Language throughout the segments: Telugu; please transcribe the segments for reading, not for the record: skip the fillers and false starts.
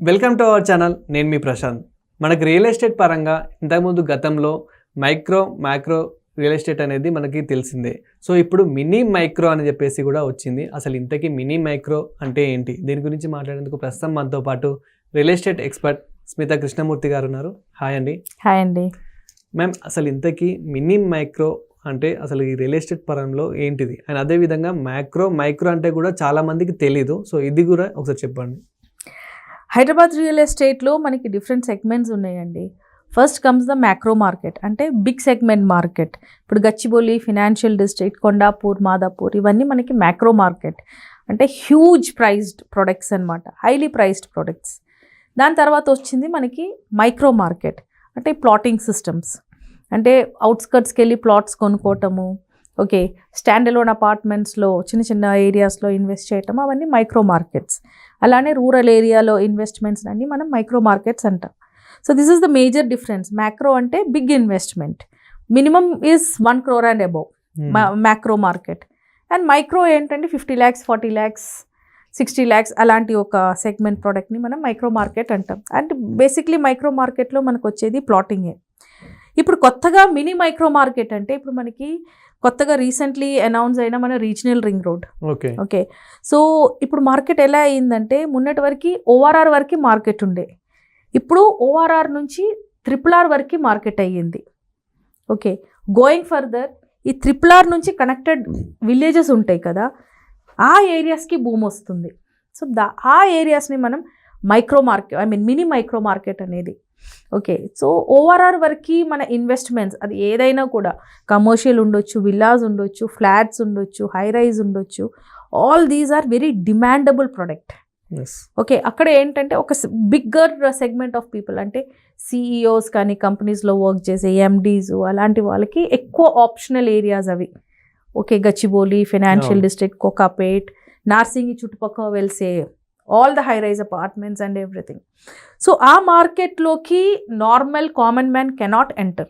Welcome to our channel. నేను మీ ప్రశాంత్. మనకి రియల్ ఎస్టేట్ పరంగా ఇంతకుముందు గతంలో మైక్రో మ్యాక్రో రియల్ ఎస్టేట్ అనేది మనకి తెలిసిందే. సో ఇప్పుడు మినీ మైక్రో అని చెప్పేసి కూడా వచ్చింది. అసలు ఇంతకీ మినీ మైక్రో అంటే ఏంటి, దీని గురించి మాట్లాడేందుకు ప్రస్తుతం మనతో పాటు real estate expert Smitha Krishnamurthy garu ఉన్నారు. హాయ్ అండి. హాయ్ అండి. మ్యామ్, అసలు ఇంతకీ మినీ మైక్రో అంటే అసలు ఈ రియల్ ఎస్టేట్ పరంలో ఏంటిది, అండ్ అదేవిధంగా మైక్రో అంటే కూడా చాలా మందికి తెలీదు. సో ఇది కూడా ఒకసారి చెప్పండి. హైదరాబాద్ రియల్ ఎస్టేట్లో మనకి డిఫరెంట్ సెగ్మెంట్స్ ఉన్నాయండి. First comes the macro market, అంటే బిగ్ సెగ్మెంట్ మార్కెట్. ఇప్పుడు గచ్చిబౌలి, ఫినాన్షియల్ డిస్ట్రిక్ట్, కొండాపూర్, మాదాపూర్, ఇవన్నీ మనకి మ్యాక్రో మార్కెట్, అంటే హ్యూజ్ ప్రైజ్డ్ ప్రొడక్ట్స్ అనమాట, హైలీ ప్రైజ్డ్ ప్రొడక్ట్స్. దాని తర్వాత వచ్చింది మనకి మైక్రో మార్కెట్, అంటే ప్లాటింగ్ సిస్టమ్స్, అంటే అవుట్స్కట్స్కి వెళ్ళి ప్లాట్స్ కొనుక్కోవటము, ఓకే, స్టాండ్ అలోన్ అపార్ట్మెంట్స్లో చిన్న చిన్న ఏరియాస్లో ఇన్వెస్ట్ చేయటం, అవన్నీ మైక్రో మార్కెట్స్. అలానే రూరల్ ఏరియాలో ఇన్వెస్ట్మెంట్స్ అన్నీ మనం మైక్రో మార్కెట్స్ అంటాం. So this is the major difference. Macro అంటే big investment, minimum is 1 crore and above macro market. And micro ఏంటంటే 50 lakhs, 40 lakhs, 60 lakhs అలాంటి ఒక సెగ్మెంట్ ప్రోడక్ట్ని మనం మైక్రో మార్కెట్ అంటాం. అండ్ బేసిక్లీ మైక్రో మార్కెట్లో మనకు వచ్చేది ప్లాటింగే. ఇప్పుడు కొత్తగా మినీ మైక్రో మార్కెట్ అంటే ఇప్పుడు మనకి కొత్తగా రీసెంట్లీ అనౌన్స్ అయిన మన regional ring road. Okay, so ఇప్పుడు మార్కెట్ ఎలా అయ్యిందంటే మొన్నటి వరకు ORR వరకు మార్కెట్ ఉండే, ఇప్పుడు ORR నుంచి RRR వరకు మార్కెట్ అయ్యింది. ఓకే, గోయింగ్ ఫర్దర్ ఈ RRR నుంచి కనెక్టెడ్ విలేజెస్ ఉంటాయి కదా, ఆ ఏరియాస్కి బూమ్ వస్తుంది. సో ఆ ఏరియాస్ని మనం micro market, mini micro market అనేది. ఓకే, సో ORR వరకు మన ఇన్వెస్ట్మెంట్స్ అది ఏదైనా కూడా, కమర్షియల్ ఉండొచ్చు, విల్లాస్ ఉండొచ్చు, ఫ్లాట్స్ ఉండొచ్చు, హై రైజ్ ఉండొచ్చు, all these are very demandable product. Okay, అక్కడ ఏంటంటే ఒక బిగ్గర్ సెగ్మెంట్ ఆఫ్ పీపుల్, అంటే CEOs కానీ, కంపెనీస్లో వర్క్ చేసే MDs, అలాంటి వాళ్ళకి ఎక్కువ ఆప్షనల్ ఏరియాస్ అవి. Okay, Gachibowli, financial district, Kokapet, Narsingi చుట్టుపక్కల వెళ్సే all the high rise apartments and everything. So ఆ మార్కెట్లోకి normal common man cannot enter.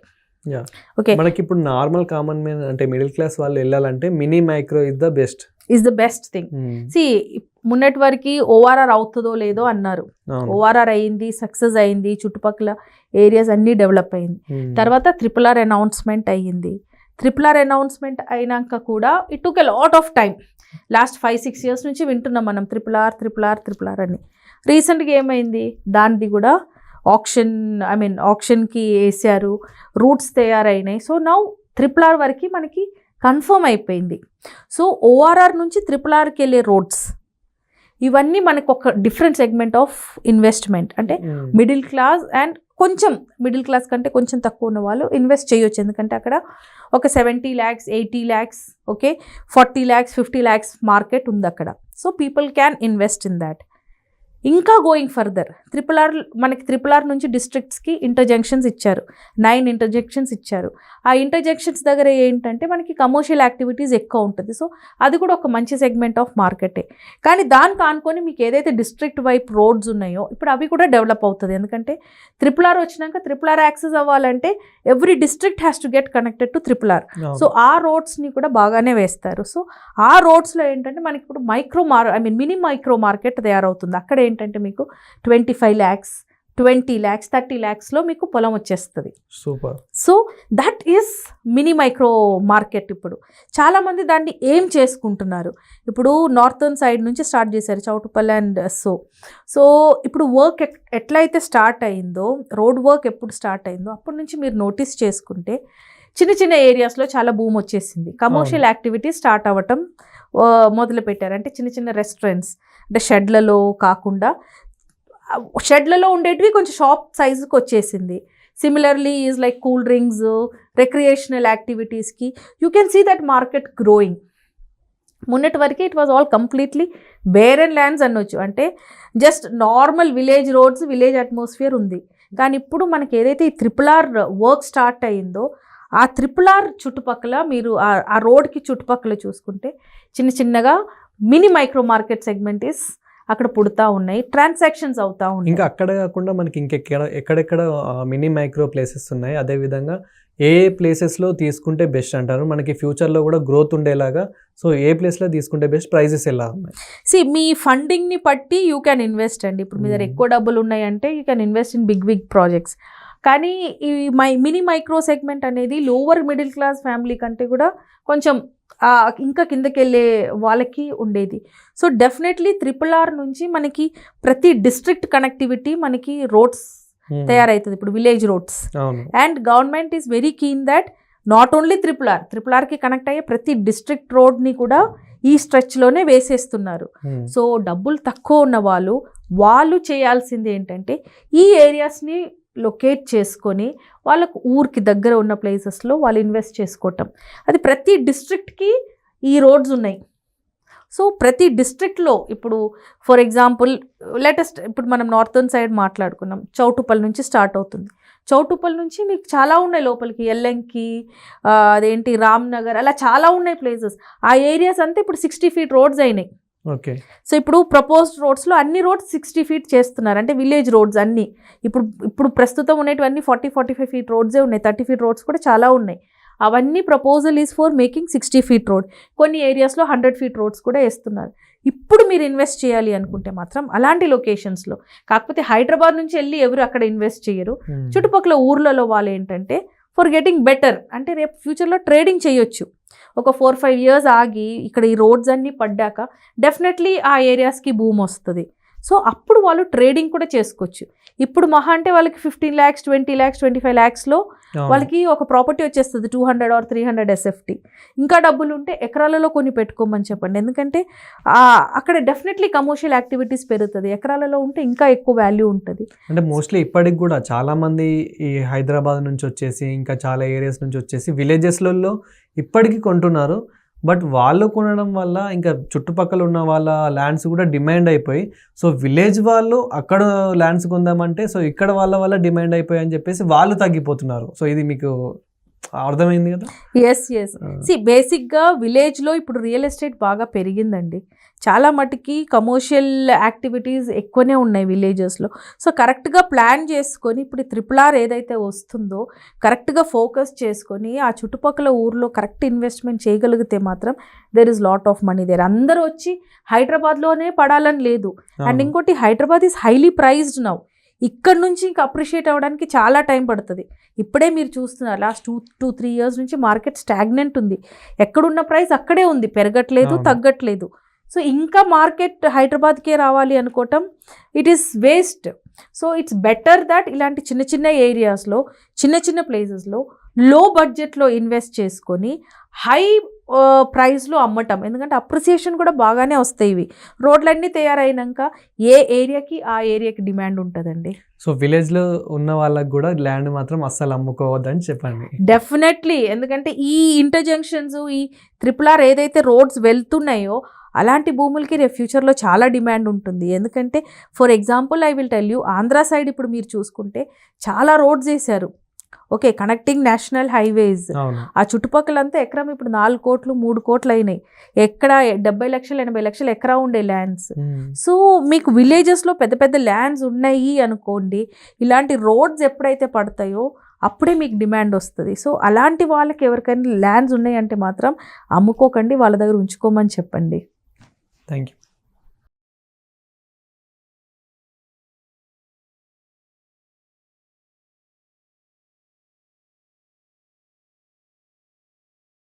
Okay, మనకి ఇప్పుడు నార్మల్ కామన్ మ్యాన్ అంటే మిడిల్ క్లాస్ వాళ్ళు వెళ్ళాలంటే mini micro is the best thing. మొన్నటి వరకు ORR అవుతుందో లేదో అన్నారు. ORR అయింది, సక్సెస్ అయింది, చుట్టుపక్కల ఏరియాస్ అన్నీ డెవలప్ అయింది. తర్వాత RRR అనౌన్స్మెంట్ అయ్యింది. RRR అనౌన్స్మెంట్ అయినాక కూడా it took a lot of time. Last 5-6 years నుంచి వింటున్నాం మనం RRR అని. రీసెంట్గా ఏమైంది, దానిది కూడా ఆప్షన్కి వేసారు, రూట్స్ తయారైనాయి. సో నౌ RRR వరకు మనకి కన్ఫర్మ్ అయిపోయింది. సో ORR నుంచి RRRకి వెళ్ళే రోడ్స్, ఇవన్నీ మనకు ఒక డిఫరెంట్ సెగ్మెంట్ ఆఫ్ ఇన్వెస్ట్మెంట్, అంటే మిడిల్ క్లాస్ అండ్ కొంచెం మిడిల్ క్లాస్ కంటే కొంచెం తక్కువ ఉన్న వాళ్ళు ఇన్వెస్ట్ చేయొచ్చు. ఎందుకంటే అక్కడ ఒక 70 lakhs, 80 lakhs, okay, 40 lakhs, 50 lakhs market ఉంది అక్కడ. So people can invest in that. ఇంకా గోయింగ్ ఫర్దర్ RRR నుంచి డిస్ట్రిక్ట్స్కి ఇంటర్జంక్షన్స్ ఇచ్చారు, 9 ఇంటర్జంక్షన్స్ ఇచ్చారు. ఆ ఇంటర్జంక్షన్స్ దగ్గర ఏంటంటే మనకి కమర్షియల్ యాక్టివిటీస్ ఎక్కువ ఉంటుంది. సో అది కూడా ఒక మంచి సెగ్మెంట్ ఆఫ్ మార్కెటే. కానీ దానికి ఆనుకొని మీకు ఏదైతే డిస్ట్రిక్ట్ వైప్ రోడ్స్ ఉన్నాయో ఇప్పుడు అవి కూడా డెవలప్ అవుతుంది. ఎందుకంటే RRR వచ్చినాక RRR యాక్సెస్ అవ్వాలంటే every district has to get connected to RRR. So ఆ రోడ్స్ని కూడా బాగానే వేస్తారు. సో ఆ రోడ్స్లో ఏంటంటే మనకి ఇప్పుడు మినీ మైక్రో మార్కెట్ తయారవుతుంది. అక్కడ ఏంటంటే మీకు 25 lakhs, 20 lakhs, 30 lakhsలో మీకు పొలం వచ్చేస్తుంది. Super. So that is mini micro market. ఇప్పుడు చాలామంది దాన్ని ఏం చేసుకుంటున్నారు, ఇప్పుడు నార్థన్ సైడ్ నుంచి స్టార్ట్ చేశారు, చౌటుపల్లి అండ్ సో ఇప్పుడు వర్క్ ఎట్లయితే స్టార్ట్ అయిందో, రోడ్ వర్క్ ఎప్పుడు స్టార్ట్ అయిందో అప్పటి నుంచి మీరు నోటీస్ చేసుకుంటే చిన్న చిన్న ఏరియాస్లో చాలా భూమి వచ్చేసింది. కమర్షియల్ యాక్టివిటీ స్టార్ట్ అవ్వటం మొదలుపెట్టారు. అంటే చిన్న చిన్న రెస్టారెంట్స్, అంటే షెడ్లలో కాకుండా షెడ్లలో ఉండేటివి కొంచెం షాప్ సైజుకి వచ్చేసింది. Similarly is like cool drinks, recreational యాక్టివిటీస్కి you can see that market growing. మొన్నటి వరకు it was all completely barren lands అనొచ్చు, అంటే just normal village roads, village atmosphere ఉంది. కానీ ఇప్పుడు మనకి ఏదైతే ఈ RRR వర్క్ స్టార్ట్ అయ్యిందో ఆ RRR చుట్టుపక్కల మీరు ఆ రోడ్కి చుట్టుపక్కల చూసుకుంటే చిన్న చిన్నగా mini micro market segment is అక్కడ పుడతా ఉన్నాయి, ట్రాన్సాక్షన్స్ అవుతా ఉన్నాయి. ఇంకా అక్కడ కాకుండా మనకి ఎక్కడెక్కడ మినీ మైక్రో ప్లేసెస్ ఉన్నాయి, అదేవిధంగా ఏ ప్లేసెస్లో తీసుకుంటే బెస్ట్ అంటారు, మనకి ఫ్యూచర్లో కూడా గ్రోత్ ఉండేలాగా, సో ఏ ప్లేస్లో తీసుకుంటే బెస్ట్, ప్రైజెస్ ఎలా ఉన్నాయి? మీ ఫండింగ్ని బట్టి యూ క్యాన్ ఇన్వెస్ట్ అండి. ఇప్పుడు మీ దగ్గర ఎక్కువ డబ్బులు ఉన్నాయంటే you can invest in big projects. కానీ ఈ మినీ మైక్రో సెగ్మెంట్ అనేది లోవర్ మిడిల్ క్లాస్ ఫ్యామిలీ కంటే కూడా కొంచెం ఇంకా కిందకి వెళ్ళే వాళ్ళకి ఉండేది. సో డెఫినెట్లీ RRR నుంచి మనకి ప్రతి డిస్ట్రిక్ట్ కనెక్టివిటీ మనకి రోడ్స్ తయారవుతుంది, ఇప్పుడు village roads. And government is very keen that not only RRRకి కనెక్ట్ అయ్యే ప్రతి డిస్ట్రిక్ట్ రోడ్ని కూడా ఈ స్ట్రెచ్లోనే వేసేస్తున్నారు. సో డబ్బులు తక్కువ ఉన్న వాళ్ళు చేయాల్సింది ఏంటంటే ఈ ఏరియాస్ని లొకేట్ చేసుకొని వాళ్ళకు ఊరికి దగ్గర ఉన్న ప్లేసెస్లో వాళ్ళు ఇన్వెస్ట్ చేసుకోవటం. అది ప్రతి డిస్ట్రిక్ట్కి ఈ రోడ్స్ ఉన్నాయి. సో ప్రతి డిస్ట్రిక్ట్లో ఇప్పుడు ఫర్ ఎగ్జాంపుల్ లేటెస్ట్ ఇప్పుడు మనం నార్థన్ సైడ్ మాట్లాడుకున్నాం, చౌటుప్పల్ నుంచి స్టార్ట్ అవుతుంది. చౌటుప్పల్ నుంచి మీకు చాలా ఉన్నాయి లోపలికి, ఎల్లంకి, అదేంటి రామ్నగర్, అలా చాలా ఉన్నాయి ప్లేసెస్. ఆ ఏరియాస్ అంతా ఇప్పుడు 60 feet రోడ్స్ అయినాయి. ఓకే. సో ఇప్పుడు ప్రపోజ్డ్ రోడ్స్లో అన్ని రోడ్స్ 60 feet చేస్తున్నారు, అంటే విలేజ్ రోడ్స్ అన్నీ. ఇప్పుడు ప్రస్తుతం ఉండేటివన్నీ 40-45 feet రోడ్సే ఉన్నాయి, 30 feet రోడ్స్ కూడా చాలా ఉన్నాయి. అవన్నీ proposal is for making 60 feet road. కొన్ని ఏరియాస్లో 100 feet రోడ్స్ కూడా వేస్తున్నారు. ఇప్పుడు మీరు ఇన్వెస్ట్ చేయాలి అనుకుంటే మాత్రం అలాంటి లొకేషన్స్లో, కాకపోతే హైదరాబాద్ నుంచి వెళ్ళి ఎవరు అక్కడ ఇన్వెస్ట్ చేయరు. చుట్టుపక్కల ఊర్లలో వాళ్ళు ఏంటంటే ఫర్ గెటింగ్ బెటర్, అంటే రేపు ఫ్యూచర్లో ట్రేడింగ్ చేయొచ్చు. ఒక 4-5 years ఆగి ఇక్కడ ఈ రోడ్స్ అన్నీ పడ్డాక డెఫినెట్లీ ఆ ఏరియాస్కి బూమ్ వస్తుంది. సో అప్పుడు వాళ్ళు ట్రేడింగ్ కూడా చేసుకోవచ్చు. ఇప్పుడు మహా అంటే వాళ్ళకి 15 lakhs, 20 lakhs, 25 lakhsలో వాళ్ళకి ఒక ప్రాపర్టీ వచ్చేస్తుంది, 200 or 300 SFT. ఇంకా డబ్బులు ఉంటే ఎకరాలలో కొన్ని పెట్టుకోమని చెప్పండి, ఎందుకంటే అక్కడ డెఫినెట్లీ కమర్షియల్ యాక్టివిటీస్ పెరుగుతుంది. ఎకరాలలో ఉంటే ఇంకా ఎక్కువ వాల్యూ ఉంటుంది. అంటే మోస్ట్లీ ఇప్పటికి కూడా చాలామంది ఈ హైదరాబాద్ నుంచి వచ్చేసి ఇంకా చాలా ఏరియాస్ నుంచి వచ్చేసి విలేజెస్లలో ఇప్పటికీ కొంటున్నారు. బట్ వాళ్ళు కొనడం వల్ల ఇంకా చుట్టుపక్కల ఉన్న వాళ్ళ ల్యాండ్స్ కూడా డిమాండ్ అయిపోయి, సో విలేజ్ వాళ్ళు అక్కడ ల్యాండ్స్ కొందామంటే సో ఇక్కడ వాళ్ళ వల్ల డిమాండ్ అయిపోయి అని చెప్పేసి వాళ్ళు తగ్గిపోతున్నారు. సో ఇది మీకు అర్థమైంది కదా? ఎస్. బేసిక్గా విలేజ్లో ఇప్పుడు రియల్ ఎస్టేట్ బాగా పెరిగిందండి. చాలా మటుకి కమర్షియల్ యాక్టివిటీస్ ఎక్కువనే ఉన్నాయి విలేజెస్లో. సో కరెక్ట్గా ప్లాన్ చేసుకొని ఇప్పుడు RRR ఏదైతే వస్తుందో కరెక్ట్గా ఫోకస్ చేసుకొని ఆ చుట్టుపక్కల ఊర్లో కరెక్ట్ ఇన్వెస్ట్మెంట్ చేయగలిగితే మాత్రం there is lot of money there. అందరూ వచ్చి హైదరాబాద్లోనే పడాలని లేదు. అండ్ ఇంకోటి, Hyderabad is highly prized now. ఇక్కడ నుంచి ఇంకా అప్రిషియేట్ అవ్వడానికి చాలా టైం పడుతుంది. ఇప్పుడే మీరు చూస్తున్నారు లాస్ట్ 2-3 years నుంచి మార్కెట్ స్టాగ్నెంట్ ఉంది. ఎక్కడున్న ప్రైస్ అక్కడే ఉంది, పెరగట్లేదు, తగ్గట్లేదు. సో ఇంకా మార్కెట్ హైదరాబాద్కే రావాలి అనుకోవటం it is waste. So it's better that ఇలాంటి చిన్న చిన్న ఏరియాస్లో, చిన్న చిన్న ప్లేసెస్లో లో బడ్జెట్లో ఇన్వెస్ట్ చేసుకొని హై ప్రైస్లో అమ్మటం. ఎందుకంటే అప్రిసియేషన్ కూడా బాగానే వస్తాయి. ఇవి రోడ్లన్నీ తయారైనాక ఏ ఏరియాకి ఆ ఏరియాకి డిమాండ్ ఉంటుందండి. సో విలేజ్లో ఉన్న వాళ్ళకి కూడా ల్యాండ్ మాత్రం అస్సలు అమ్ముకోవద్దని చెప్పండి. డెఫినెట్లీ, ఎందుకంటే ఈ ఇంటర్జంక్షన్స్, ఈ RRR ఏదైతే రోడ్స్ వెళ్తున్నాయో అలాంటి భూములకి రేపు ఫ్యూచర్లో చాలా డిమాండ్ ఉంటుంది. ఎందుకంటే for example I will tell you, Andhra side ఇప్పుడు మీరు చూసుకుంటే చాలా రోడ్స్ వేశారు. Okay, connecting national highways. ఆ చుట్టుపక్కలంతా ఎకరం ఇప్పుడు 4 కోట్లు 3 కోట్లు అయినాయి. ఎక్కడ 70 లక్షలు 80 లక్షలు ఎకరా ఉండే ల్యాండ్స్. సో మీకు విలేజెస్లో పెద్ద పెద్ద ల్యాండ్స్ ఉన్నాయి అనుకోండి, ఇలాంటి రోడ్స్ ఎప్పుడైతే పడతాయో అప్పుడే మీకు డిమాండ్ వస్తుంది. సో అలాంటి వాళ్ళకి ఎవరికైనా ల్యాండ్స్ ఉన్నాయంటే మాత్రం అమ్ముకోకండి, వాళ్ళ దగ్గర ఉంచుకోమని చెప్పండి. Thank you.